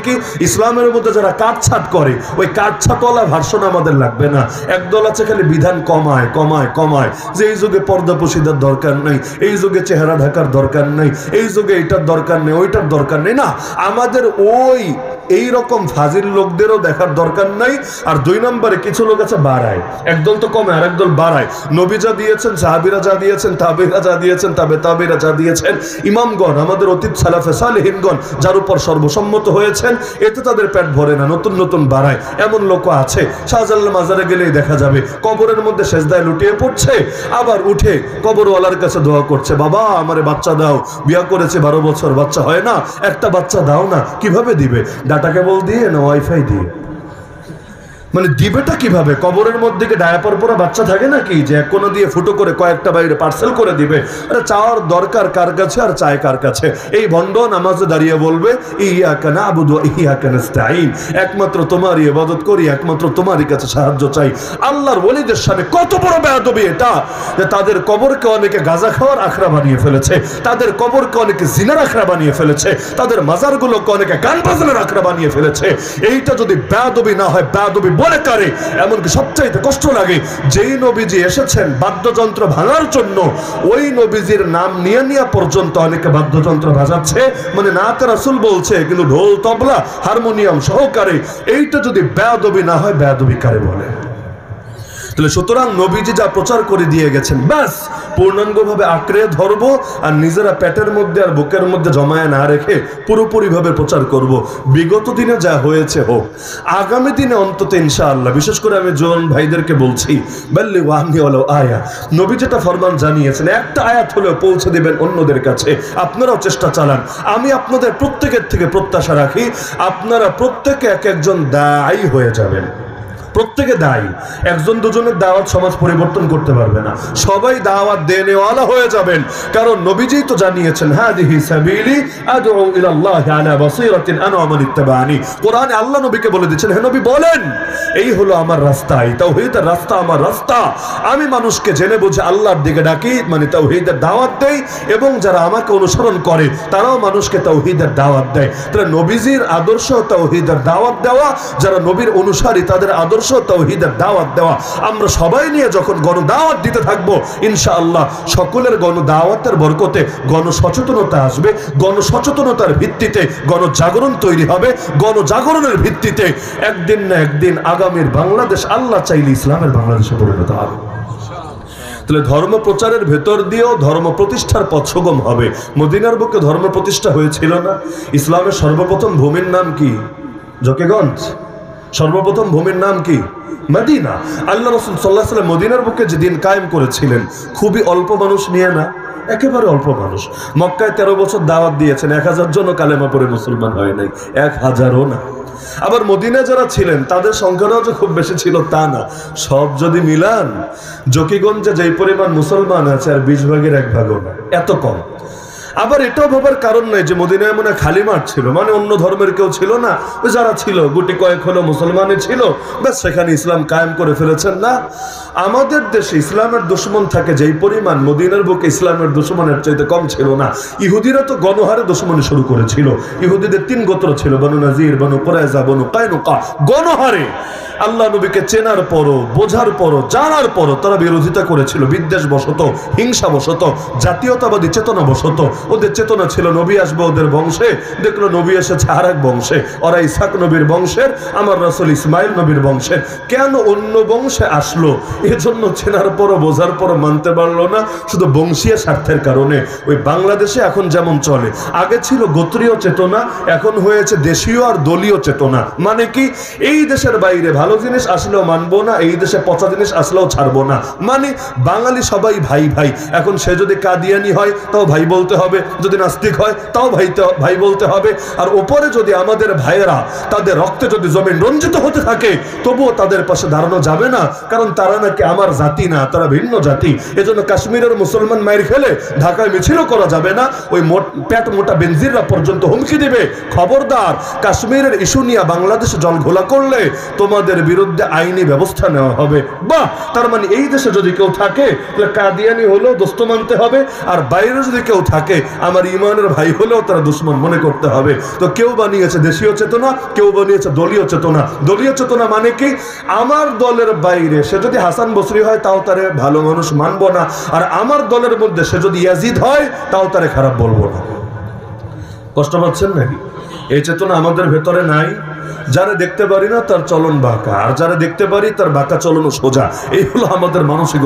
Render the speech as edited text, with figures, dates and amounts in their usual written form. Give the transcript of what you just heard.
কি ইসলামের মধ্যে যারা কাটছাট করে ওই কাটছাটওয়ালা ভার্সন আমাদের লাগবে না। একদল আছে খালি বিধান কমায় কমায় কমায়, যে এই যুগে পর্দা পুশিদার দরকার নেই, এই যুগে চেহারা ঢাকার দরকার নেই, এই যুগে এইটার দরকার নেই, ওইটার দরকার নেই। না, আমাদের ওই এই রকম ফাজিল লোকদেরও দেখার দরকার নাই। আর দুই নম্বরে কিছু লোক আছে বাড়ায়, একদল তো কমে আর একদল বাড়ায়। নবী যা দিয়েছেন, সাহাবীরা যা দিয়েছেন, তাবেঈরা যা দিয়েছেন, তাবেঈরা যা দিয়েছেন, ইমামগণ আমাদের অতীত সালাফে সালেহিনগণ যার উপর সর্বসম্মত হয়েছেন, এতে তাদের পেট ভরে না, নতুন নতুন বাড়ায়। এমন লোকও আছে, শাহজালাল মাজারে গেলেই দেখা যাবে কবরের মধ্যে সেজদায় লুটিয়ে পড়ছে, আবার উঠে কবরওয়ালার কাছে দোয়া করছে, বাবা আমারে বাচ্চা দাও, বিয়া করেছে 12 বছর, বাচ্চা হয় না, একটা বাচ্চা দাও না। কিভাবে দিবে? ডাটা কেবল দিয়ে না ওয়াইফাই দিয়ে? মানে দিবেটা কিভাবে? কবরের মধ্যে কি ডায়াপার পরা বাচ্চা থাকে নাকি যে এক কোণা দিয়ে ফুটো করে কয়েকটা বাইরে পার্সেল করে দিবে? আরে চাওয়ার দরকার কার কাছে আর চায় কার কাছে? এই ভণ্ড নামাজে দাঁড়িয়ে বলবে ইয়াকা না'বুদু ওয়া ইয়াকা নাস্তাঈন, একমাত্র তোমারই ইবাদত করি, একমাত্র তোমারই কাছে সাহায্য চাই। আল্লাহর ওলিদের সামনে কত বড় বেয়াদবি এটা, যে তাদের কবরকে অনেকে গাঁজা খাওয়ার আখড়া বানিয়ে ফেলেছে, তাদের কবরকে অনেকে জিনার আখড়া বানিয়ে ফেলেছে, তাদের মাজারগুলোকে অনেকে গান বাজনার আখড়া বানিয়ে ফেলেছে। এইটা যদি বেয়াদবি না হয়, বেয়াদবি বলে কারে? এমনকি সবচাইতে কষ্ট লাগে, যেই নবীজি এসেছেন বাদ্যযন্ত্র ভাঙার জন্য, ওই নবীজির নাম নিয়ে নিয়ে পর্যন্ত অনেকে বাদ্যযন্ত্র বাজাচ্ছে, মানে নাতে রাসূল বলছে কিন্তু ঢোল তবলা হারমোনিয়াম সহকারে। এইটা যদি বেয়াদবি না হয়, বেয়াদবি কারে বলে? তাহলে সুতরাং নবীজি যা প্রচার করে দিয়ে গেছেন, ব্যাস পূর্ণাঙ্গভাবে আঁকড়ে ধরবো, আর নিজেরা পেটের মধ্যে আর বুকের মধ্যে জমায়ে না রেখে পুরোপুরিভাবে প্রচার করব। বিগত দিনে যা হয়েছে হোক, আগামী দিনে অন্তত ইনশাআল্লাহ, বিশেষ করে আমি জোয়ান ভাইদেরকে বলছি, বাল্লিগু আন্নী ওয়ালাউ আয়া, নবী যেটা ফরমান জানিয়েছেন, একটা আয়াত হলেও পৌঁছে দিবেন অন্যদের কাছে। আপনারাও চেষ্টা চালান। আমি আপনাদের প্রত্যেকের থেকে প্রত্যাশা রাখি, আপনারা প্রত্যেকে এক একজন দায়ী হয়ে যাবেন। প্রত্যেকে দায়ী। একজন দুজনের দাওয়াত সমাজ পরিবর্তন করতে পারবে না, সবাই দাওয়াত দেনেওয়ালা হয়ে যাবেন। কারণ নবীজি তো জানিয়েছেন, হাদিহি সাবিলি আদউ ইলাল্লাহি আলা বাসীরাতিন আনা ওয়া মান ইত্তাবা'আনি। কোরআনে আল্লাহ নবীকে বলে দিয়েছেন, হে নবী বলেন, এই হলো আমার রাস্তা, এই তাওহীদের রাস্তা আমার রাস্তা। আমি মানুষকে জেনে বুঝে আল্লাহর দিকে ডাকি, মানে তাওহীদের দাওয়াত দেই, এবং যারা আমাকে অনুসরণ করে তারাও মানুষকে তাওহীদের দাওয়াত দেয়। তাহলে নবীজির আদর্শ তাওহীদের দাওয়াত দেওয়া, যারা নবীর অনুসারী তাদের আদর্শ তাওহীদের দাওয়াত দেওয়া। আমরা সবাই নিয়ে যখন গণদাওয়াত দিতে থাকবো, ইনশাআল্লাহ সকলের গণদাওয়াতের বরকতে গণসচেতনতা আসবে, গণসচেতনতার ভিত্তিতে গণজাগরণ তৈরি হবে, গণজাগরণের ভিত্তিতে একদিন না একদিন আগামীর বাংলাদেশ আল্লাহ চাইলে ইসলামের বাংলাদেশে পরিণত হবে। তাহলে ধর্ম প্রচারের ভেতর দিয়েও ধর্ম প্রতিষ্ঠার পথ সুগম হবে। মদিনার বুকে ধর্ম প্রতিষ্ঠা হয়েছিল না? ইসলামের সর্বপ্রথম ভূমির নাম কি? জকিগঞ্জ। সর্বপ্রথম ভূমির নাম কি? মদিনা। আল্লাহ রাসূল সাল্লাল্লাহু আলাইহি ওয়াসাল্লাম মদিনার বুকে যে দিন কায়েম করেছিলেন, খুবই অল্প মানুষ নিয়ে না, একেবারে অল্প মানুষ। মক্কায় 13 বছর দাওয়াত দিয়েছেন, 1000 জনও কালেমা পড়ে মুসলমান হয় নাই, 1000ও না। আবার মদিনায় যারা ছিলেন তাদের সংখ্যাটাও যে খুব বেশি ছিল তা না। সব যদি মিলান, জকিগঞ্জে যেই পরিমাণ মুসলমান আছে আর 20 ভাগের 1 ভাগও না, এত কম। আবার এটাও ভাবার কারণ নাই যে মদিনায় মনে খালি মাঠ ছিল, মানে অন্য ধর্মের কেউ ছিল না, ওই যারা ছিল গুটি কয়েক হলো মুসলমানই ছিল, ব্যাস সেখানে ইসলাম কায়েম করে ফেলেছেন। না, আমাদের দেশে ইসলামের দুশমন থাকে যেই পরিমাণ, মদিনার বুকে ইসলামের দুশমনের চাইতে কম ছিল না। ইহুদিরা তো গণহারে দুশমনি শুরু করেছিল। ইহুদিদের 3 গোত্র ছিল, বনু নাজির, বনু কুরাইজা, বনু কায়নুকা। গণহারে আল্লাহ নবীকে চেনার পরও, বোঝার পরও, জানার পরও তারা বিরোধিতা করেছিল, বিদ্বেষ বশত, হিংসা বশত, জাতীয়তাবাদী চেতনা বশত। ওদের চেতনা ছিল নবী আসবে ওদের বংশে, দেখলো নবী এসেছে আর এক বংশে, ওরা ইসহাক নবীর বংশের, আমার রাসূল ইসমাইল নবীর বংশের। কেন অন্য বংশে আসলো? এজন্য চেনার পরও, বোঝার পরও মানতে পারলো না, শুধু বংশীয় স্বার্থের কারণে। ওই বাংলাদেশে এখন যেমন চলে, আগে ছিল গোত্রীয় চেতনা, এখন হয়েছে দেশীয় আর দলীয় চেতনা। মানে কি, এই দেশের বাইরে ভালো জিনিস আসলেও মানবো না, এই দেশে পচা জিনিস আসলেও ছাড়বো না। মানে বাঙালি সবাই ভাই ভাই। এখন সে যদি কাদিয়ানি হয় তাও ভাই বলতে হবে, যদি নাস্তিক হয় তাও ভাই বলতে হবে। আর ওপরে যদি আমাদের ভাইয়েরা, তাদের রক্তে যদি জমিন রঞ্জিত হতে থাকে, তবুও তাদের পাশে দাঁড়ানো যাবে না, কারণ তারা নাকি আমার জাতি না, তারা ভিন্ন জাতি। এজন্য কাশ্মীরের মুসলমান মায়ের খেলে ঢাকায় মিছিলও করা যাবে না। ওই পেট মোটা বেনজিররা পর্যন্ত হুমকি দিবে, খবরদার কাশ্মীরের ইস্যু নিয়ে বাংলাদেশে জল ঘোলা করলে তোমাদের বিরুদ্ধে আইনি ব্যবস্থা নেওয়া হবে। বাহ, তার মানে এই দেশে যদি কেউ থাকে তাহলে কাদিয়ানি হলেও দোস্ত মানতে হবে, আর বাইরে যদি কেউ থাকে আমার ইমানের ভাই হলেও তারা দুশ্মন মনে করতে হবে। তো কেউ বানিয়েছে দেশীয় চেতনা, কেউ বানিয়েছে দলীয় চেতনা। দলীয় চেতনা মানে কি, আমার দলের বাইরে সে যদি হাসান বসরি হয় তাও তারে ভালো মানুষ মানবো না, আর আমার দলের মধ্যে সে যদি ইয়াজিদ হয় তাও তারে খারাপ বলবো না। কষ্ট পাচ্ছেন নাকি? এই চেতনা আমাদের ভেতরে নাই। যারা দেখতে পারি না তার চলন বাঁকা, আর যারা দেখতে পারি তার বাঁকা চলনও সোজা। এই হলো আমাদের মানসিকতা।